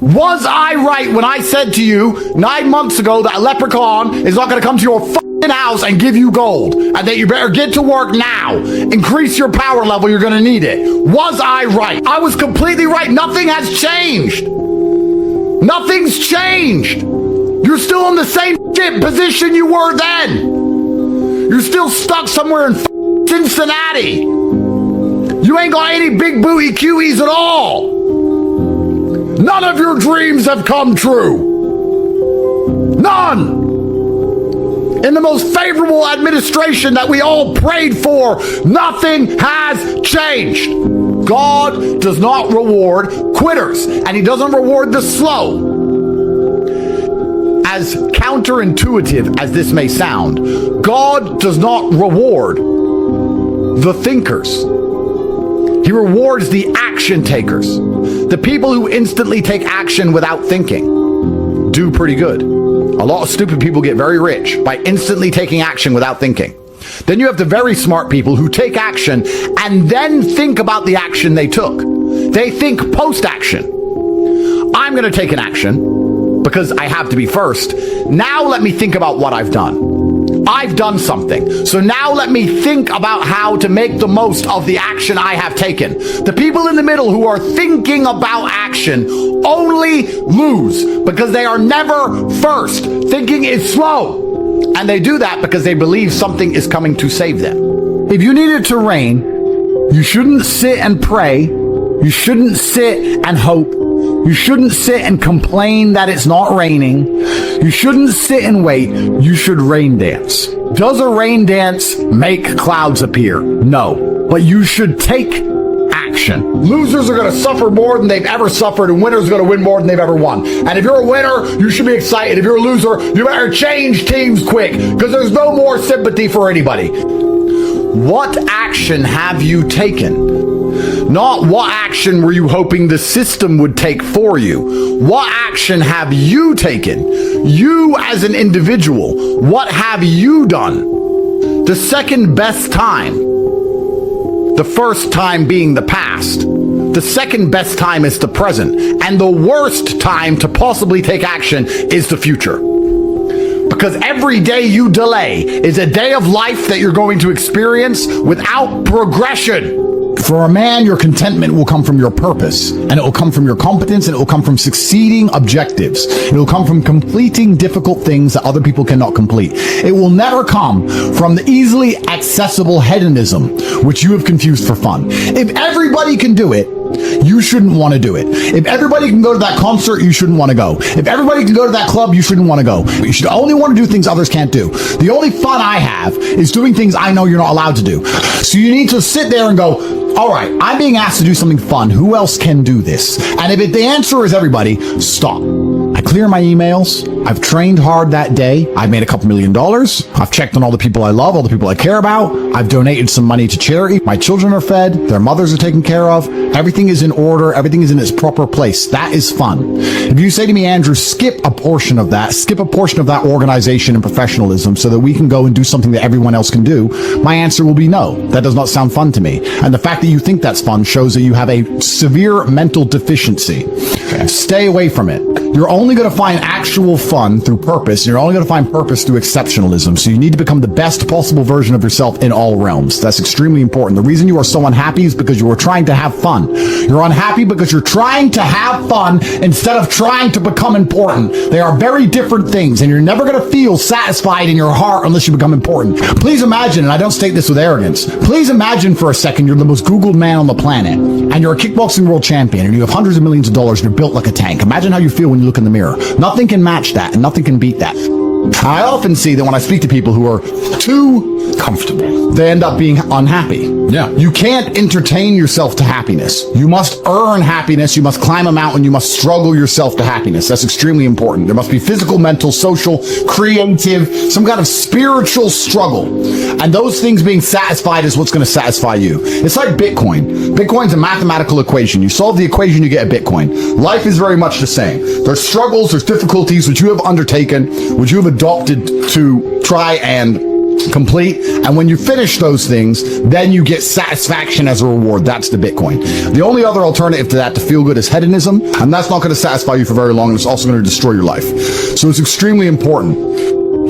Was I right when I said to you 9 months ago that a leprechaun is not going to come to your house and give you gold, and that you better get to work now? Increase your power level, you're going to need it. Was I right? I was completely right. Nothing has changed. Nothing's changed. You're still in the same position you were then. You're still stuck somewhere in Cincinnati. You ain't got any big booty cuties at all. None of your dreams have come true. None. In the most favorable administration that we all prayed for, nothing has changed. God does not reward quitters, and he doesn't reward the slow. As counterintuitive as this may sound, God does not reward the thinkers. He rewards the action takers. The people who instantly take action without thinking do pretty good. A lot of stupid people get very rich by instantly taking action without thinking. Then you have the very smart people who take action and then think about the action they took. They think post-action. I'm going to take an action because I have to be first. Now let me think about what I've done. I've done something. So now let me think about how to make the most of the action I have taken. The people in the middle who are thinking about action only lose because they are never first. Thinking is slow. And they do that because they believe something is coming to save them. If you need it to rain, you shouldn't sit and pray. You shouldn't sit and hope. You shouldn't sit and complain that it's not raining. You shouldn't sit and wait. You should rain dance. Does a rain dance make clouds appear? No. But you should take action. Losers are going to suffer more than they've ever suffered, and winners are going to win more than they've ever won. And if you're a winner, you should be excited. If you're a loser, you better change teams quick, because there's no more sympathy for anybody. What action have you taken? Not what action were you hoping the system would take for you. What action have you taken? You as an individual, what have you done? The second best time, the first time being the past, the second best time is the present, and the worst time to possibly take action is the future. Because every day you delay is a day of life that you're going to experience without progression. For a man, your contentment will come from your purpose, and it will come from your competence, and it will come from succeeding objectives. It will come from completing difficult things that other people cannot complete. It will never come from the easily accessible hedonism, which you have confused for fun. If everybody can do it, you shouldn't want to do it. If everybody can go to that concert, you shouldn't want to go. If everybody can go to that club, you shouldn't want to go. You should only want to do things others can't do. The only fun I have is doing things I know you're not allowed to do. So you need to sit there and go, all right, I'm being asked to do something fun. Who else can do this? And if the answer is everybody, stop. I clear my emails. I've trained hard that day. I've made a couple $1 million. I've checked on all the people I love, all the people I care about. I've donated some money to charity. My children are fed. Their mothers are taken care of. Everything is in order. Everything is in its proper place. That is fun. If you say to me, Andrew, skip a portion of that organization and professionalism so that we can go and do something that everyone else can do, my answer will be no. That does not sound fun to me. And the fact that you think that's fun shows that you have a severe mental deficiency. Okay. Stay away from it. You're only going to find actual fun through purpose. You're only going to find purpose through exceptionalism. So you need to become the best possible version of yourself in all realms. That's extremely important. The reason you are so unhappy is because you are trying to have fun. You're unhappy because you're trying to have fun instead of trying to become important. They are very different things, and you're never going to feel satisfied in your heart unless you become important. Please imagine, and I don't state this with arrogance, please imagine for a second you're the most Googled man on the planet, and you're a kickboxing world champion, and you have hundreds of millions of dollars, and you're built like a tank. Imagine how you feel when you look in the mirror. Nothing can match that, and nothing can beat that. I often see that when I speak to people who are too comfortable, they end up being unhappy. Yeah. You can't entertain yourself to happiness. You must earn happiness. You must climb a mountain. You must struggle yourself to happiness. That's extremely important. There must be physical, mental, social, creative, some kind of spiritual struggle. And those things being satisfied is what's going to satisfy you. It's like Bitcoin. Bitcoin's a mathematical equation. You solve the equation, you get a Bitcoin. Life is very much the same. There's struggles, there's difficulties which you have undertaken, which you have adopted to try and complete. And when you finish those things, then you get satisfaction as a reward. That's the Bitcoin. The only other alternative to that, to feel good, is hedonism. And that's not going to satisfy you for very long. And it's also going to destroy your life. So it's extremely important.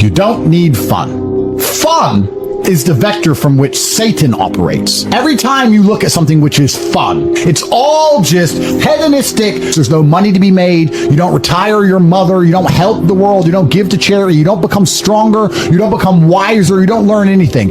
You don't need fun. Fun is the vector from which Satan operates. Every time you look at something which is fun, it's all just hedonistic. There's no money to be made. You don't retire your mother. You don't help the world. You don't give to charity. You don't become stronger. You don't become wiser. You don't learn anything.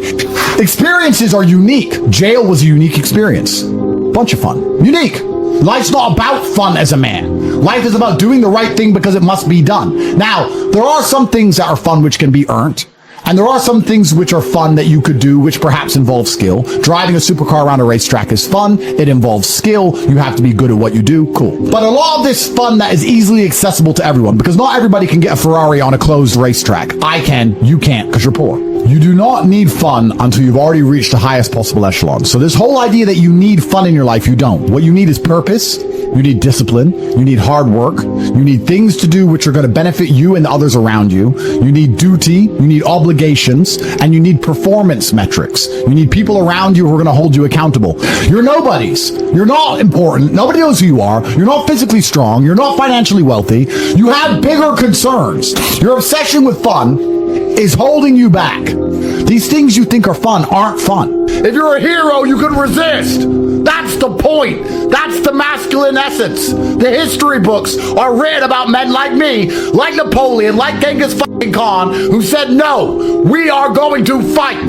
Experiences are unique. Jail was a unique experience. Bunch of fun. Unique. Life's not about fun as a man. Life is about doing the right thing because it must be done. Now, there are some things that are fun which can be earned. And there are some things which are fun that you could do, which perhaps involve skill. Driving a supercar around a racetrack is fun. It involves skill. You have to be good at what you do. Cool. But a lot of this fun that is easily accessible to everyone, because not everybody can get a Ferrari on a closed racetrack. I can. You can't because you're poor. You do not need fun until you've already reached the highest possible echelon. So this whole idea that you need fun in your life, you don't. What you need is purpose. You need discipline. You need hard work. You need things to do which are going to benefit you and the others around you. You need duty. You need obligations. And you need performance metrics. You need people around you who are going to hold you accountable. You're nobodies. You're not important. Nobody knows who you are. You're not physically strong. You're not financially wealthy. You have bigger concerns. Your obsession with fun is holding you back. These things you think are fun aren't fun. If you're a hero, you can resist. That's the point. That's the masculine essence. The history books are written about men like me, like Napoleon, like Genghis fucking Khan, who said, no, we are going to fight.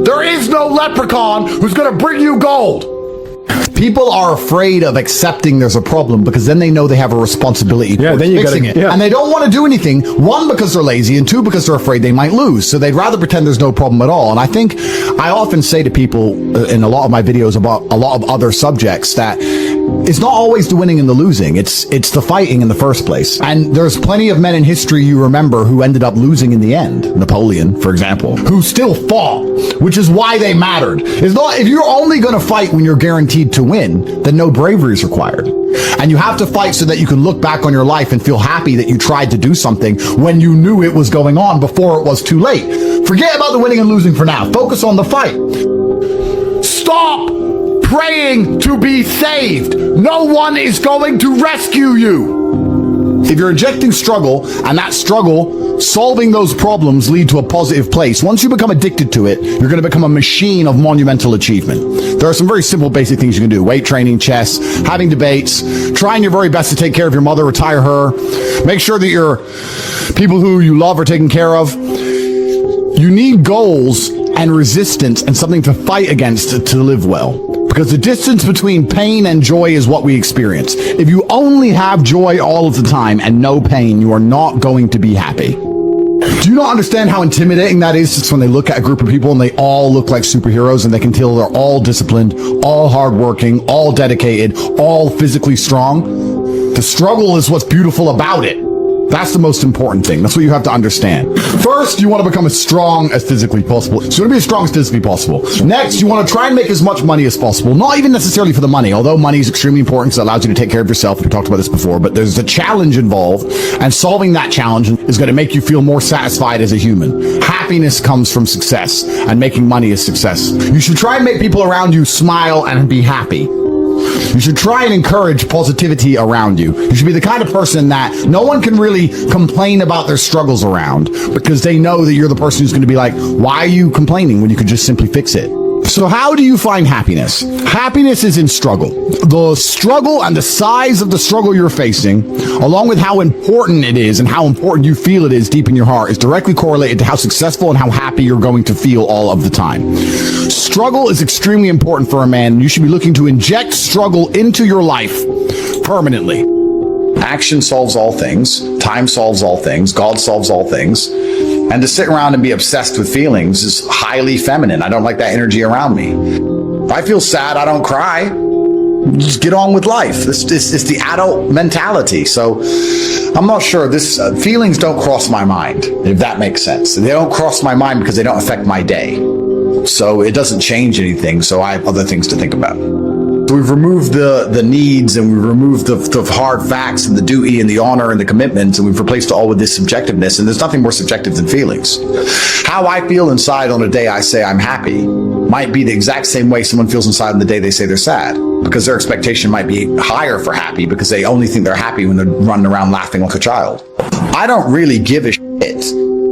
There is no leprechaun who's going to bring you gold. People are afraid of accepting there's a problem because then they know they have a responsibility towards fixing it. Yeah. And they don't want to do anything, one, because they're lazy, and two, because they're afraid they might lose. So they'd rather pretend there's no problem at all. And I think I often say to people in a lot of my videos about a lot of other subjects that it's not always the winning and the losing. It's the fighting in the first place. And there's plenty of men in history you remember who ended up losing in the end. Napoleon, for example, who still fought, which is why they mattered. It's not, if you're only going to fight when you're guaranteed to win, then no bravery is required. And you have to fight so that you can look back on your life and feel happy that you tried to do something when you knew it was going on before it was too late. Forget about the winning and losing for now. Focus on the fight. Stop praying to be saved. No one is going to rescue you. If you're injecting struggle, and that struggle, solving those problems lead to a positive place, once you become addicted to it, you're going to become a machine of monumental achievement. There are some very simple basic things you can do. Weight training, chess, having debates, trying your very best to take care of your mother, retire her, make sure that your people who you love are taken care of. You need goals and resistance and something to fight against to live well. Because the distance between pain and joy is what we experience. If you only have joy all of the time and no pain, you are not going to be happy. Do you not understand how intimidating that is just when they look at a group of people and they all look like superheroes and they can tell they're all disciplined, all hardworking, all dedicated, all physically strong? The struggle is what's beautiful about it. That's the most important thing. That's what you have to understand. First, you want to become as strong as physically possible. So you want to be as strong as physically possible. Next, you want to try and make as much money as possible. Not even necessarily for the money, although money is extremely important because it allows you to take care of yourself. We talked about this before, but there's a challenge involved, and solving that challenge is going to make you feel more satisfied as a human. Happiness comes from success, and making money is success. You should try and make people around you smile and be happy. You should try and encourage positivity around you. You should be the kind of person that no one can really complain about their struggles around because they know that you're the person who's going to be like, why are you complaining when you could just simply fix it? So how do you find happiness? Happiness is in struggle. The struggle and the size of the struggle you're facing, along with how important it is and how important you feel it is deep in your heart, is directly correlated to how successful and how happy you're going to feel all of the time. Struggle is extremely important for a man. You should be looking to inject struggle into your life permanently. Action solves all things. Time solves all things. God solves all things. And to sit around and be obsessed with feelings is highly feminine. I don't like that energy around me. If I feel sad, I don't cry. Just get on with life. It's the adult mentality. So I'm not sure. Feelings don't cross my mind, if that makes sense. They don't cross my mind because they don't affect my day. So it doesn't change anything. So I have other things to think about. So we've removed the needs, and we've removed the hard facts and the duty and the honor and the commitment, and we've replaced it all with this subjectiveness. And there's nothing more subjective than feelings. How I feel inside on a day I say I'm happy might be the exact same way someone feels inside on the day they say they're sad, because their expectation might be higher for happy because they only think they're happy when they're running around laughing like a child. I don't really give a shit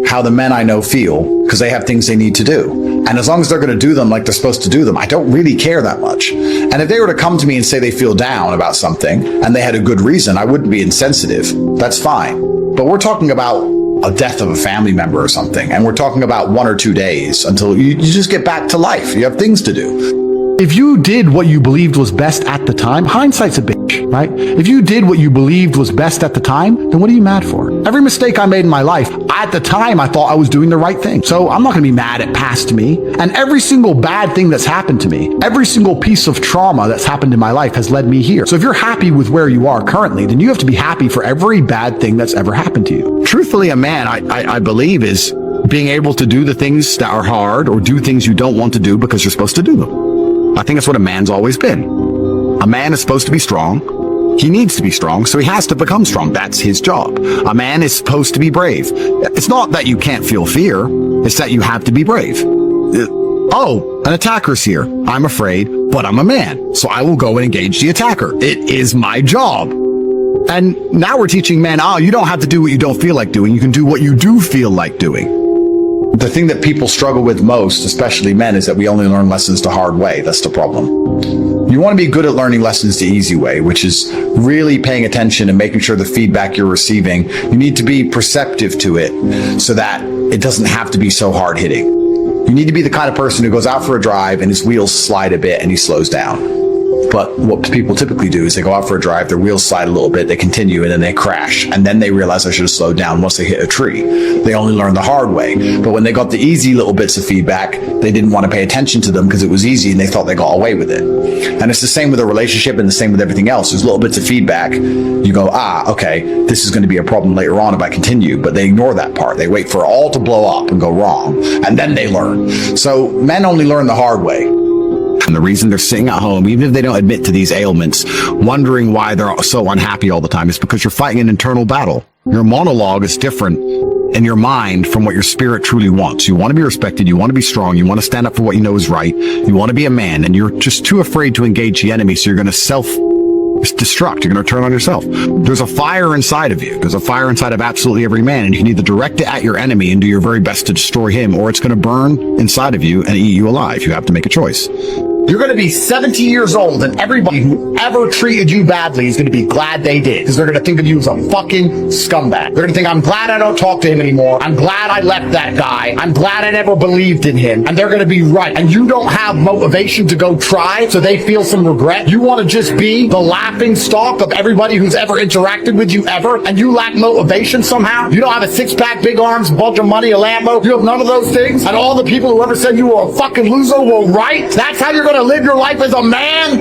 how the men I know feel, because they have things they need to do. And as long as they're going to do them like they're supposed to do them, I don't really care that much. And if they were to come to me and say they feel down about something and they had a good reason, I wouldn't be insensitive. That's fine. But we're talking about a death of a family member or something, and we're talking about 1 or 2 days until you just get back to life. You have things to do. If you did what you believed was best at the time, hindsight's a bitch, right? If you did what you believed was best at the time, then what are you mad for? Every mistake I made in my life, at the time I thought I was doing the right thing. So I'm not gonna be mad at past me. And every single bad thing that's happened to me, every single piece of trauma that's happened in my life has led me here. So if you're happy with where you are currently, then you have to be happy for every bad thing that's ever happened to you. Truthfully, a man, I believe, is being able to do the things that are hard or do things you don't want to do because you're supposed to do them. I think that's what a man's always been. A man is supposed to be strong. He needs to be strong, so he has to become strong. That's his job. A man is supposed to be brave. It's not that you can't feel fear. It's that you have to be brave. Oh, an attacker's here. I'm afraid, but I'm a man, so I will go and engage the attacker. It is my job. And now we're teaching men, you don't have to do what you don't feel like doing. You can do what you do feel like doing. The thing that people struggle with most, especially men, is that we only learn lessons the hard way. That's the problem. You want to be good at learning lessons the easy way, which is really paying attention and making sure the feedback you're receiving, you need to be perceptive to it so that it doesn't have to be so hard hitting. You need to be the kind of person who goes out for a drive and his wheels slide a bit and he slows down. But what people typically do is they go out for a drive, their wheels slide a little bit, they continue, and then they crash. And then they realize I should have slowed down once they hit a tree. They only learn the hard way. But when they got the easy little bits of feedback, they didn't want to pay attention to them because it was easy and they thought they got away with it. And it's the same with a relationship and the same with everything else. There's little bits of feedback. You go, okay, this is going to be a problem later on if I continue. But they ignore that part. They wait for it all to blow up and go wrong. And then they learn. So men only learn the hard way. And the reason they're sitting at home, even if they don't admit to these ailments, wondering why they're so unhappy all the time, is because you're fighting an internal battle. Your monologue is different in your mind from what your spirit truly wants. You want to be respected. You want to be strong. You want to stand up for what you know is right. You want to be a man, and you're just too afraid to engage the enemy. So you're going to self-destruct. You're going to turn on yourself. There's a fire inside of you. There's a fire inside of absolutely every man, and you can either direct it at your enemy and do your very best to destroy him, or it's going to burn inside of you and eat you alive. You have to make a choice. You're going to be 70 years old, and everybody who ever treated you badly is going to be glad they did, because they're going to think of you as a fucking scumbag. They're going to think, I'm glad I don't talk to him anymore. I'm glad I left that guy. I'm glad I never believed in him. And they're going to be right. And you don't have motivation to go try, so they feel some regret. You want to just be the laughing stock of everybody who's ever interacted with you ever, and you lack motivation somehow. You don't have a six-pack, big arms, a bunch of money, a Lambo. You have none of those things. And all the people who ever said you were a fucking loser were right. That's how you're going to live your life as a man?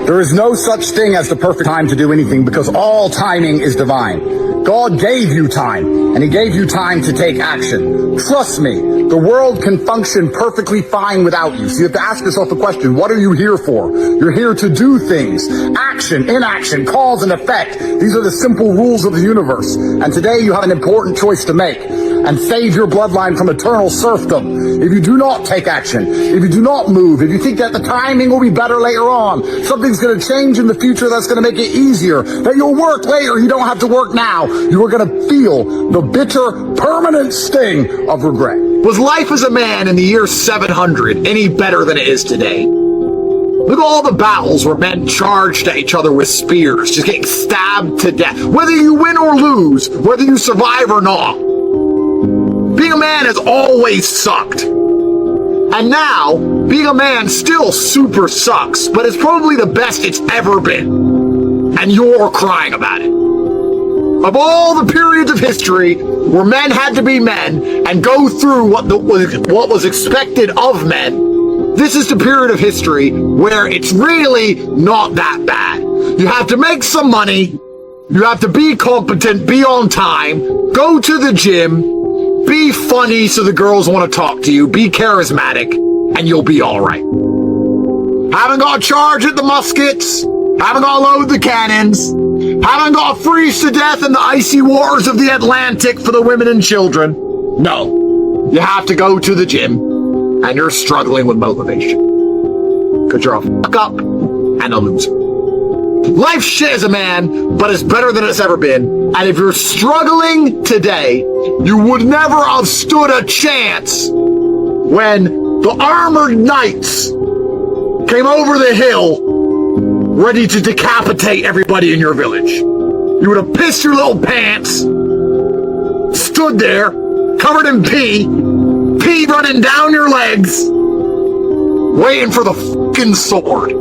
There is no such thing as the perfect time to do anything, because all timing is divine. God gave you time, and he gave you time to take action. Trust me, the world can function perfectly fine without you. So you have to ask yourself a question: what are you here for? You're here to do things. Action, inaction, cause and effect. These are the simple rules of the universe. And today you have an important choice to make and save your bloodline from eternal serfdom. If you do not take action, if you do not move, if you think that the timing will be better later on, something's going to change in the future that's going to make it easier, that you'll work later, you don't have to work now, you are going to feel the bitter, permanent sting of regret. Was life as a man in the year 700 any better than it is today? Look at all the battles where men charged at each other with spears, just getting stabbed to death. Whether you win or lose, whether you survive or not, being a man has always sucked. And now, being a man still super sucks, but it's probably the best it's ever been. And you're crying about it. Of all the periods of history where men had to be men and go through what was expected of men, this is the period of history where it's really not that bad. You have to make some money, you have to be competent, be on time, go to the gym, be funny so the girls want to talk to you, be charismatic, and you'll be all right. Haven't got to charge at the muskets. Haven't got to load the cannons. Haven't got to freeze to death in the icy waters of the Atlantic for the women and children. No. You have to go to the gym, and you're struggling with motivation. Because you're a fuck up and a loser. Life's shit as a man, but it's better than it's ever been. And if you're struggling today, you would never have stood a chance when the armored knights came over the hill ready to decapitate everybody in your village. You would have pissed your little pants, stood there, covered in pee running down your legs, waiting for the fucking sword.